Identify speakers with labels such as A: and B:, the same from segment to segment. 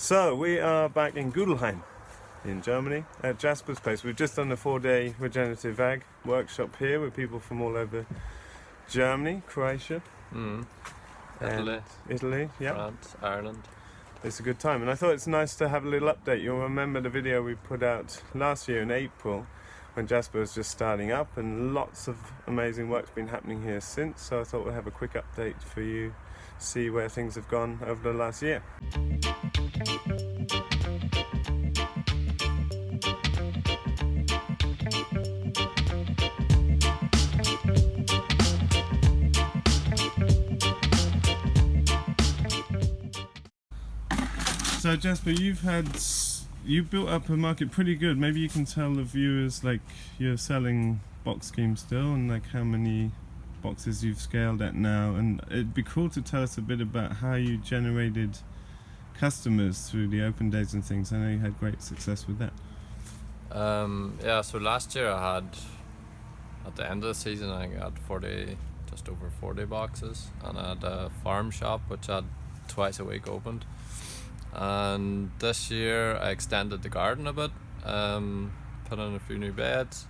A: So we are back in Gudelheim in Germany at Jasper's place. We've just done a 4-day regenerative ag workshop here with people from all over Germany, Croatia, Italy, yeah,
B: France, Ireland.
A: It's a good time, and I thought it's nice to have a little update. You'll remember the video we put out last year in April when Jasper was just starting up, and lots of amazing work's been happening here since, so I thought we'd have a quick update for you, see where things have gone over the last year. So Jasper, you built up a market pretty good. Maybe you can tell the viewers, like, you're selling box schemes still, and like how many boxes you've scaled at now, and it'd be cool to tell us a bit about how you generated customers through the open days and things. I know you had great success with that.
B: Yeah, so last year I had, at the end of the season, I got just over 40 boxes, and I had a farm shop which had twice a week opened. And this year I extended the garden a bit, put in a few new beds,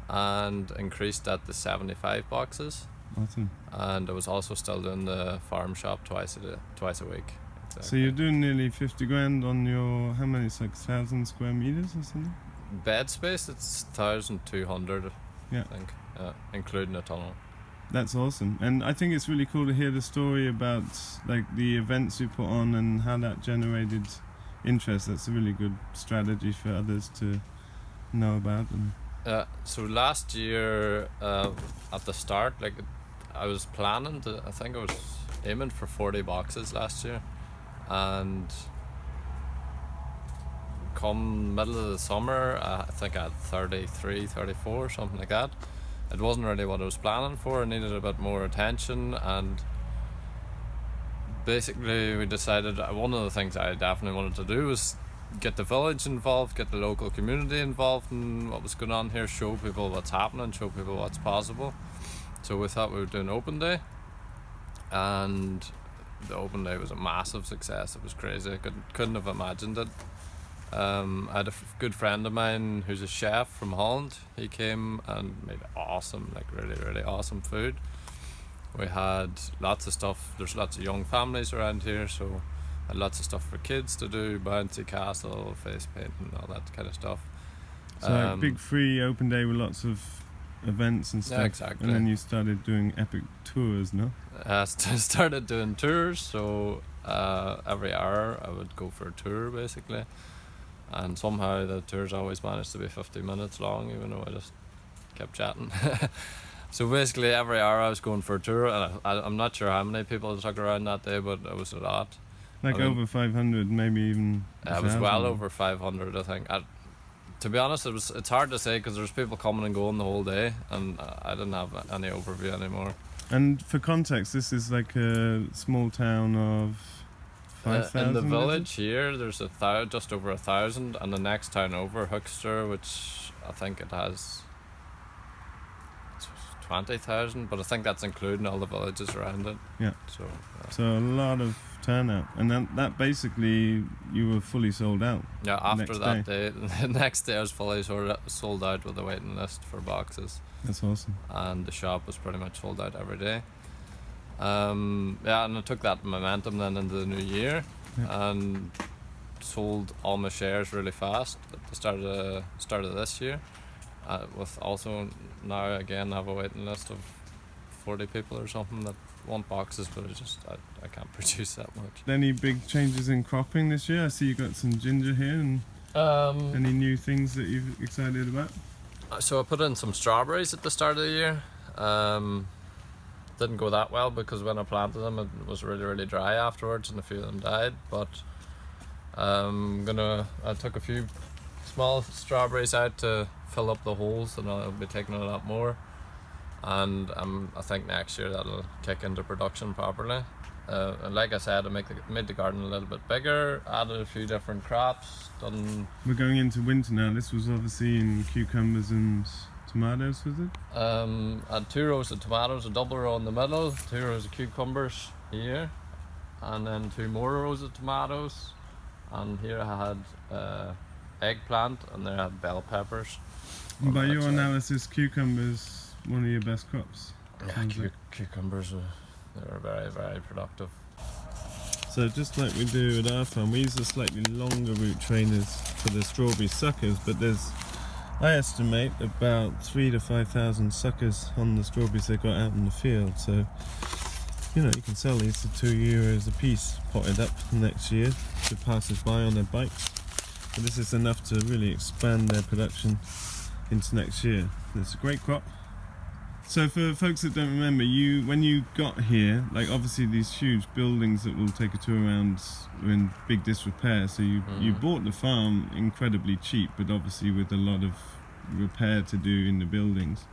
B: and increased that to 75 boxes.
A: Awesome.
B: And I was also still doing the farm shop twice a week. Exactly.
A: So you're doing nearly 50 grand on your, how many, it's like 1,000 square meters or something?
B: Bed space, it's 1,200,
A: yeah.
B: I think, including a tunnel.
A: That's awesome, and I think it's really cool to hear the story about like the events you put on and how that generated interest. That's a really good strategy for others to know about. And
B: so last year, at the start, like, I was planning to, I think I was aiming for 40 boxes last year, and come middle of the summer, I think I had 33, 34, something like that. It wasn't really what I was planning for. I needed a bit more attention, and basically we decided one of the things I definitely wanted to do was get the village involved, get the local community involved in what was going on here, show people what's happening, show people what's possible. So we thought we would do an open day, and the open day was a massive success. It was crazy. I couldn't have imagined it. I had a good friend of mine who's a chef from Holland. He came and made awesome, like really awesome food. We had lots of stuff. There's lots of young families around here, so I had lots of stuff for kids to do, bouncy castle, face painting, all that kind of stuff.
A: So like big free open day with lots of events and stuff.
B: Yeah, exactly.
A: And then you started doing epic tours, no?
B: I started doing tours, so every hour I would go for a tour, basically. And somehow the tours always managed to be 50 minutes long, even though I just kept chatting. So basically every hour I was going for a tour, and I'm not sure how many people took around that day, but it was a lot.
A: Like over 500, maybe even 1,000.
B: It was well over 500, I think. To be honest, it's hard to say because there's people coming and going the whole day, and I didn't have any overview anymore.
A: And for context, this is like a small town of 5,000?
B: In the village here, there's just over 1,000, and the next town over, Huckster, which I think it has 20,000, but I think that's including all the villages around it.
A: Yeah. So a lot of turnout, and then that basically you were fully sold out.
B: Yeah. After that day, the next day I was fully sold out with a waiting list for boxes.
A: That's awesome.
B: And the shop was pretty much sold out every day. Yeah, and I took that momentum then into the new year, and sold all my shares really fast at the start of this year. With also now again have a waiting list of 40 people or something that want boxes, but I can't produce that much.
A: Any big changes in cropping this year? I see you got some ginger here, and any new things that you're excited about?
B: So I put in some strawberries at the start of the year. Didn't go that well because when I planted them it was really dry afterwards, and a few of them died, but I took a few small strawberries out to fill up the holes, and I'll be taking a lot more, and I think next year that'll kick into production properly. And like I said, I made the garden a little bit bigger, added a few different crops.
A: We're going into winter now. This was obviously in cucumbers and tomatoes, was it?
B: I had 2 rows of tomatoes, a double row in the middle, 2 rows of cucumbers here, and then 2 more rows of tomatoes, and here I had eggplant, and there I had bell peppers.
A: And by your analysis, cucumbers one of your best crops.
B: Yeah, cucumbers they're very, very productive.
A: So just like we do at our farm, we use the slightly longer root trainers for the strawberry suckers, but I estimate about 3,000 to 5,000 suckers on the strawberries they got out in the field. So, you can sell these for €2 a piece, potted up next year to passers-by on their bikes. But this is enough to really expand their production into next year. It's a great crop. So for folks that don't remember, when you got here, like obviously these huge buildings that we'll take a tour around were in big disrepair, so you bought the farm incredibly cheap, but obviously with a lot of repair to do in the buildings.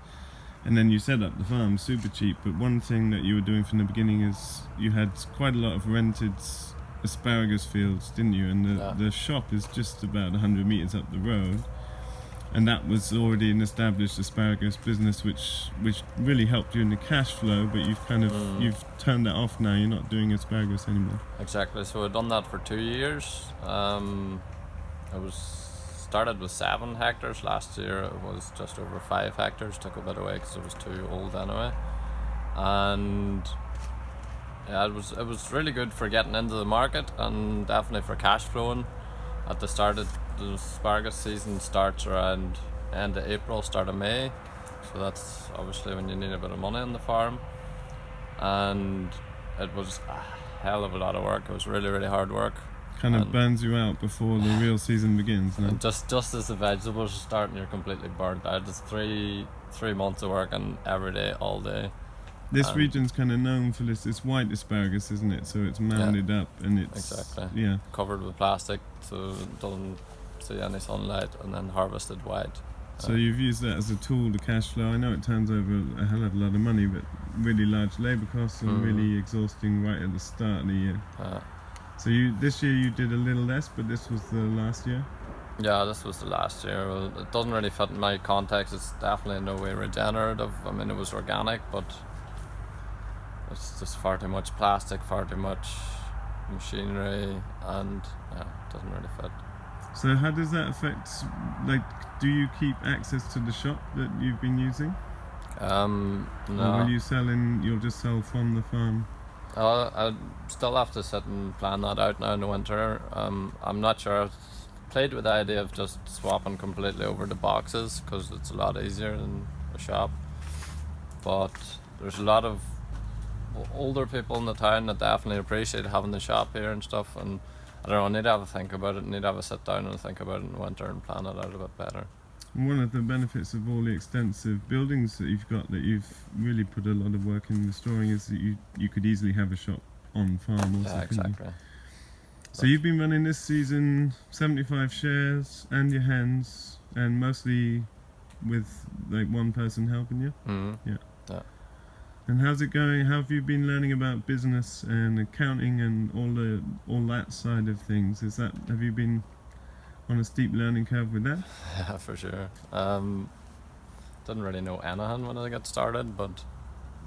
A: And then you set up the farm super cheap, but one thing that you were doing from the beginning is you had quite a lot of rented asparagus fields, didn't you? And the shop is just about 100 metres up the road. And that was already an established asparagus business, which really helped you in the cash flow. But you've turned that off now. You're not doing asparagus anymore.
B: Exactly. So I've done that for 2 years. Started with 7 hectares last year. It was just over 5 hectares. Took a bit away because it was too old anyway. And yeah, it was really good for getting into the market and definitely for cash flowing. At the start of the asparagus season starts around end of April, start of May, so that's obviously when you need a bit of money on the farm. And it was a hell of a lot of work. It was really, really hard work.
A: Kind of burns you out before the real season begins, no?
B: And just as the vegetables start and you're completely burnt out. It's three months of working every day, all day.
A: This region's kind of known for this. It's white asparagus, isn't it? So it's mounded up and it's
B: covered with plastic so it doesn't see any sunlight, and then harvested white.
A: So you've used that as a tool to cash flow. I know it turns over a hell of a lot of money, but really large labour costs and really exhausting right at the start of the year. So this year you did a little less, but this was the last year?
B: Yeah, this was the last year. Well, it doesn't really fit in my context. It's definitely in no way regenerative. I mean, it was organic, but it's just far too much plastic, far too much machinery, and it doesn't really fit.
A: So how does that affect, do you keep access to the shop that you've been using?
B: No.
A: Or will you you'll just sell from the farm?
B: I still have to sit and plan that out now in the winter. I'm not sure. I've played with the idea of just swapping completely over the boxes because it's a lot easier than a shop. But there's a lot of older people in the town that definitely appreciate having the shop here and stuff, and I don't know, I need to have a think about it, need to have a sit down and think about it in the winter and plan it out a bit better.
A: And one of the benefits of all the extensive buildings that you've got, that you've really put a lot of work in restoring, is that you could easily have a shop on farm also.
B: Yeah, exactly.
A: So you've been running this season 75 shares and your hands, and mostly with one person helping you?
B: Mm-hmm.
A: Yeah. And how's it going? How have you been learning about business and accounting and all that side of things? Have you been on a steep learning curve with that?
B: Yeah, for sure. Didn't really know anything when I got started, but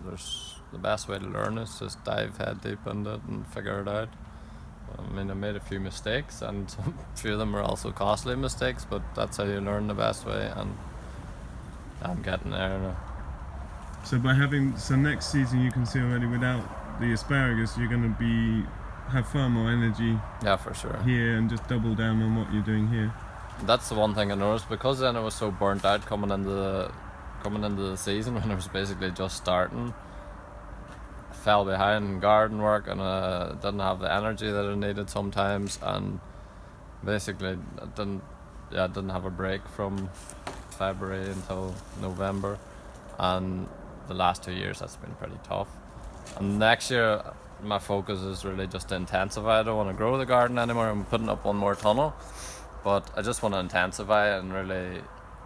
B: the best way to learn is just dive head deep into it and figure it out. I mean, I made a few mistakes, and a few of them were also costly mistakes, but that's how you learn the best way, and I'm getting there now.
A: So next season you can see already, without the asparagus, you're going to have far more energy.
B: Yeah, for sure.
A: Here, and just double down on what you're doing here.
B: That's the one thing I noticed, because then I was so burnt out coming into the season when I was basically just starting. I fell behind in garden work, and I didn't have the energy that I needed sometimes, and basically I didn't have a break from February until November, and the last 2 years that's been pretty tough. And next year my focus is really just to intensify. I don't want to grow the garden anymore. I'm putting up one more tunnel, but I just want to intensify and really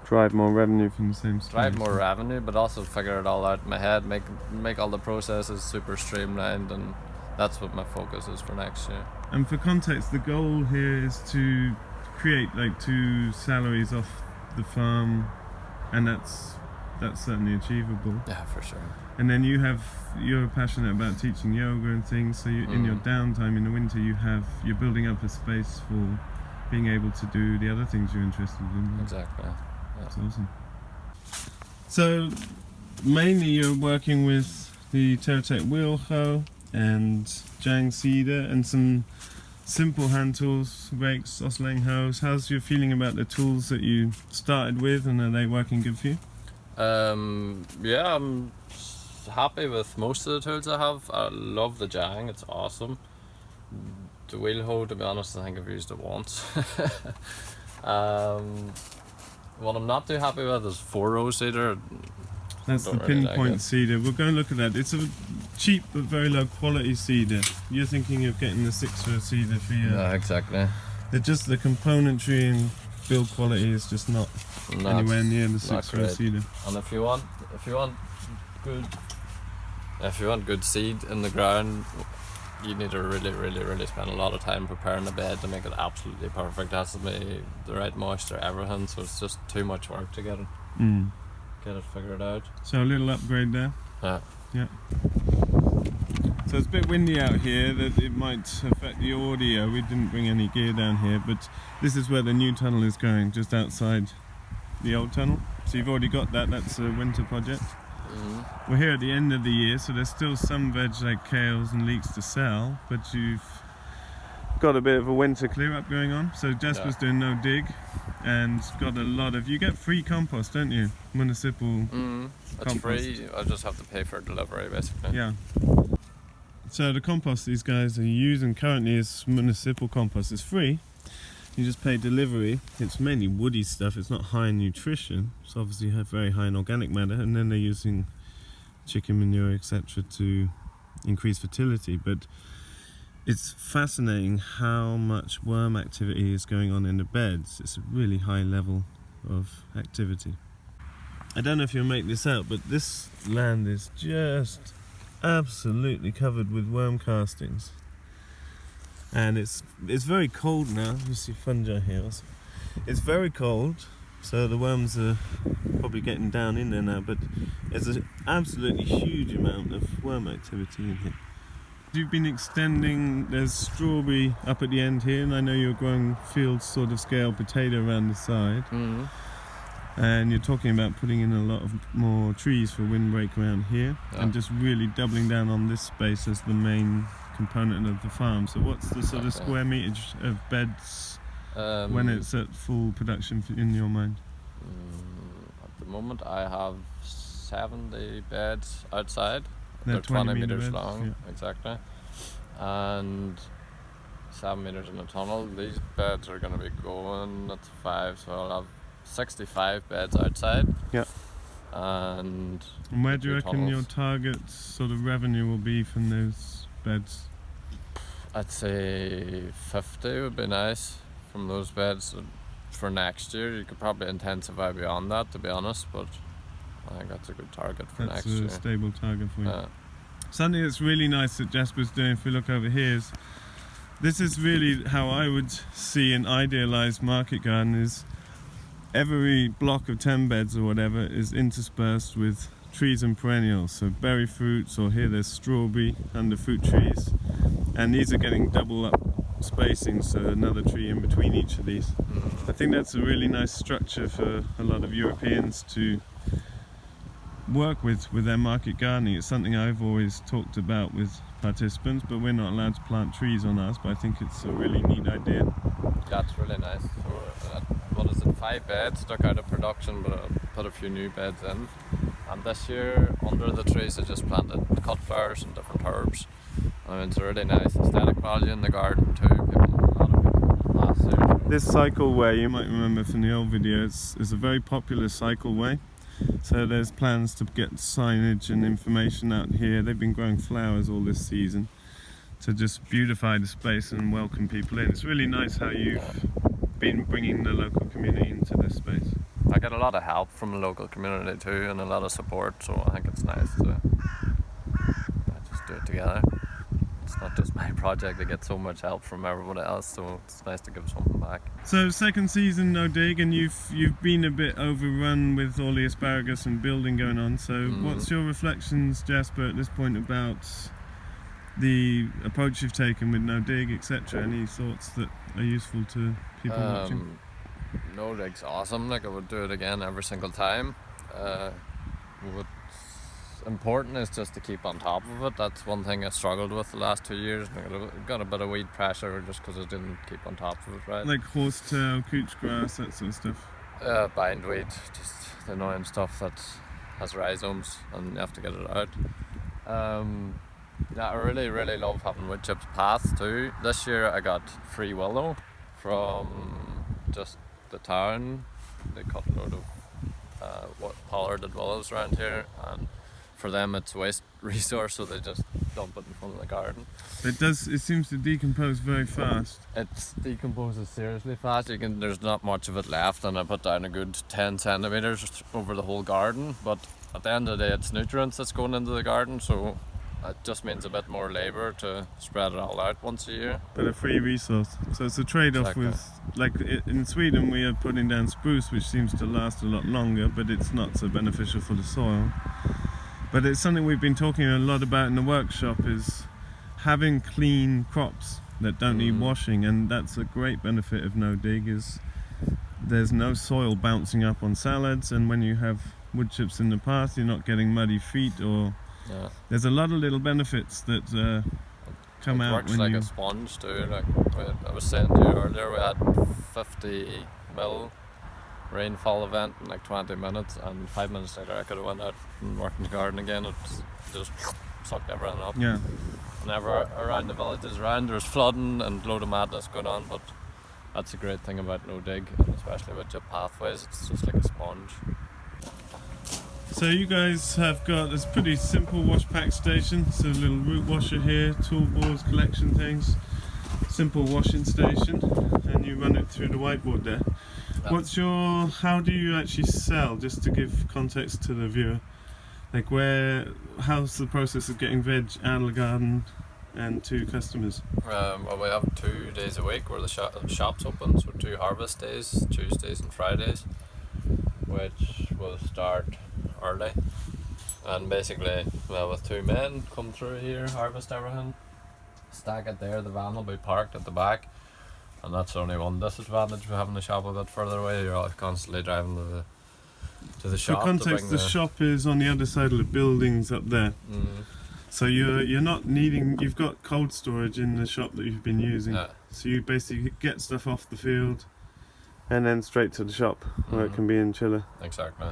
A: drive more revenue from the same stream.
B: Drive more revenue, but also figure it all out in my head, make all the processes super streamlined, and that's what my focus is for next year.
A: And for context, the goal here is to create 2 salaries off the farm, and that's that's certainly achievable.
B: Yeah, for sure.
A: And then you're passionate about teaching yoga and things, so in your downtime in the winter you're building up a space for being able to do the other things you're interested in.
B: Exactly. Yeah.
A: That's awesome. So mainly you're working with the Terratech wheel hoe and Jang seeder and some simple hand tools, rakes, oscillating hoes. How's your feeling about the tools that you started with, and are they working good for you?
B: Yeah, I'm happy with most of the tools I have. I love the Jang, it's awesome. The wheel hoe, to be honest, I think I've used it once. What I'm not too happy with is 4-row seeder.
A: That's the pinpoint seeder. We'll go and look at that. It's a cheap but very low quality seeder. You're thinking of getting the 6-row seeder for your...
B: Yeah, exactly.
A: Just the componentry and build quality is just not anywhere near the 6-row seeder.
B: And if you want good seed in the ground, you need to really spend a lot of time preparing the bed to make it absolutely perfect. It has to be the right moisture, everything, so it's just too much work to get it figured out.
A: So a little upgrade there.
B: Yeah.
A: So it's a bit windy out here, that it might affect the audio. We didn't bring any gear down here, but this is where the new tunnel is going, just outside the old tunnel. So you've already got that, that's a winter project. We're here at the end of the year, so there's still some veg like kales and leeks to sell, but you've got a bit of a winter clear up going on. So Jasper's doing no dig and got a lot of... You get free compost, don't you? Municipal
B: It's free, I just have to pay for delivery basically.
A: Yeah. So the compost these guys are using currently is municipal compost. It's free. You just pay delivery. It's mainly woody stuff. It's not high in nutrition. It's obviously very high in organic matter, and then they're using chicken manure, etc., to increase fertility. But it's fascinating how much worm activity is going on in the beds. It's a really high level of activity. I don't know if you'll make this out, but this land is just absolutely covered with worm castings. And it's very cold now. You see fungi here also. It's very cold, so the worms are probably getting down in there now, but there's an absolutely huge amount of worm activity in here. You've been extending, there's strawberry up at the end here, and I know you're growing field sort of scale potato around the side. And you're talking about putting in a lot of more trees for windbreak around here, and just really doubling down on this space as the main component of the farm. So what's the sort of square meterage of beds when it's at full production in your mind?
B: At the moment I have 70 beds outside.
A: They're
B: 20 meters
A: beds,
B: long, exactly, and 7 meters in the tunnel. These beds are going to be going at 5, so I'll have 65 beds outside.
A: Yeah.
B: And
A: where do you reckon your target sort of revenue will be from those beds?
B: I'd say 50 would be nice from those beds for next year. You could probably intensify beyond that, to be honest, but I think that's a good target for next year.
A: That's a stable target for you. Something that's really nice that Jasper's doing, if we look over here, is this is really how I would see an idealised market garden. Is every block of 10 beds or whatever is interspersed with trees and perennials, so berry fruits, or here there's strawberry under fruit trees, and these are getting double up spacing, so another tree in between each of these. I think that's a really nice structure for a lot of Europeans to work with their market gardening. It's something I've always talked about with participants, but we're not allowed to plant trees on ours, but I think it's a really neat idea.
B: That's really nice. So, what is it, 5 beds stuck out of production, but I put a few new beds in. And this year, under the trees, I just planted cut flowers and different herbs. I mean, it's a really nice aesthetic value in the garden too. A lot of people pass through.
A: This cycleway, you might remember from the old video, is a very popular cycleway. So there's plans to get signage and information out here. They've been growing flowers all this season to just beautify the space and welcome people in. It's really nice how you've been bringing the local community into this space.
B: I get a lot of help from the local community too, and a lot of support, so I think it's nice to just do it together. it's not just my project. I get so much help from everybody else, so it's nice to give something back.
A: So second season no dig, and you've been a bit overrun with all the asparagus and building going on. So what's your reflections, Jasper, at this point about the approach you've taken with no dig, etc.? Any thoughts that are useful to people watching?
B: No dig's awesome. Like, I would do it again every single time. What's important is just to keep on top of it. That's one thing I struggled with the last 2 years. I got a bit of weed pressure just because I didn't keep on top of it, right?
A: Like horsetail, couch grass, that sort of stuff.
B: Bindweed, just the annoying stuff that has rhizomes and you have to get it out. Yeah, I really, really love having wood chips paths too. This year I got free willow from just the town. They cut a load of pollarded willows around here, and for them it's waste resource, so they just dump it in front of the garden.
A: It seems to decompose very fast.
B: It decomposes seriously fast. There's not much of it left, and I put down a good 10 centimeters over the whole garden, but at the end of the day it's nutrients that's going into the garden, so it just means a bit more labour to spread it all out once a year.
A: But a free resource. So it's a trade-off with, like in Sweden we are putting down spruce, which seems to last a lot longer, but it's not so beneficial for the soil. But it's something we've been talking a lot about in the workshop, is having clean crops that don't need washing, and that's a great benefit of no dig, is there's no soil bouncing up on salads, and when you have wood chips in the path you're not getting muddy feet, or there's a lot of little benefits that come out.
B: It works like a sponge too. Like I was saying to you earlier, we had 50 mil rainfall event in like 20 minutes, and 5 minutes later I could have went out and worked in the garden again. It just sucked everything up.
A: Yeah.
B: Whenever around the villages around there's flooding and load of madness going on, but that's a great thing about no dig, and especially with your pathways, it's just like a sponge.
A: So you guys have got this pretty simple wash pack station. So a little root washer here, toolboards, collection things, simple washing station, and you run it through the whiteboard there. Yeah. How do you actually sell, just to give context to the viewer? Like how's the process of getting veg out of the garden and to customers?
B: Well, we have 2 days a week where the shop's open, so 2 harvest days, Tuesdays and Fridays, which will start early, and basically with 2 men come through here, harvest everything, stack it there. The van will be parked at the back, and that's only one disadvantage of having the shop a bit further away. You're constantly driving to the shop.
A: For context, the shop is on the other side of the buildings up there. So you're not needing, you've got cold storage in the shop that you've been using, so you basically get stuff off the field and then straight to the shop where it can be in chiller. Exactly.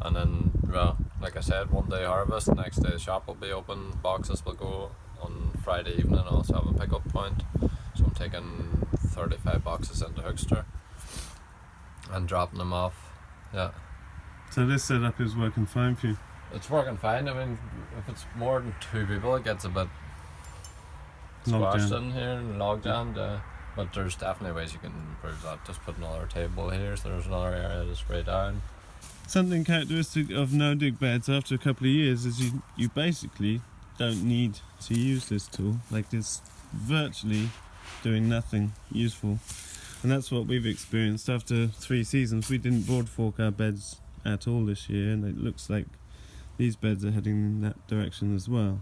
B: And then, well, like I said, 1 day harvest, the next day the shop will be open, boxes will go on Friday evening. I also have a pickup point, so I'm taking 35 boxes into Hookster and dropping them off. Yeah.
A: So this setup is working fine for you?
B: It's working fine. I mean, if it's more than 2 people, it gets a bit squashed in here and log jammed. But there's definitely ways you can improve that. Just put another table here, so there's another area to spray down.
A: Something characteristic of no dig beds after a couple of years is you basically don't need to use this tool. Like, it's virtually doing nothing useful, and that's what we've experienced after 3 seasons. We didn't board fork our beds at all this year, and it looks like these beds are heading in that direction as well.